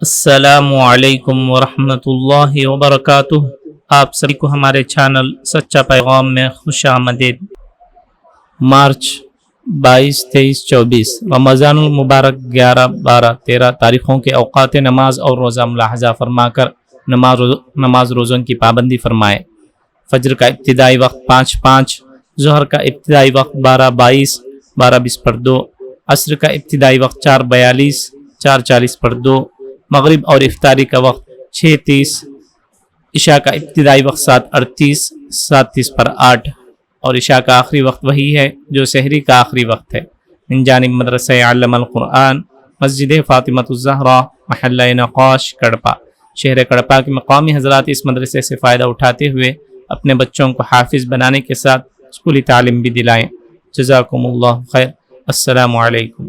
अस्सलामुअलैकुम वरहमतुल्लाहि वबरकातुह। आप सभी को हमारे चैनल सच्चा पैगाम में खुश आमदीद। मार्च 22, 23, 24 रमज़ानुल मुबारक 11, 12, 13 तारीख़ों के औक़ात नमाज और रोज़ा मुलाहज़ा फरमाकर नमाज रोज़ों की पाबंदी फरमाए। फ़ज्र का इब्तिदाई वक्त 5:05, ज़ोहर का इब्तिदाई वक्त 12:22, 12:20 पर 2, असर का इब्तिदाई वक्त 4:42, 4:40 पर 2, मगरिब और इफ्तारी का वक्त 6:30, इशा का इब्तिदाई वक्त 7:38, 7:30 पर 8 और इशा का आखिरी वक्त वही है जो सहरी का आखिरी वक्त है। मिन जानिब मदरसा अल्लमल कुरआन, मस्जिद फ़ातिमतुज़्ज़हरा, महल्ला नक़ाश, कड़पा। शहर कड़पा के मक़ामी हज़रात इस मदरसे से फ़ायदा उठाते हुए अपने बच्चों को हाफिज़ बनाने के साथ स्कूली तालीम भी दिलाएँ। जज़ाकुमुल्लाह खैर। अस्सलामु अलैकुम।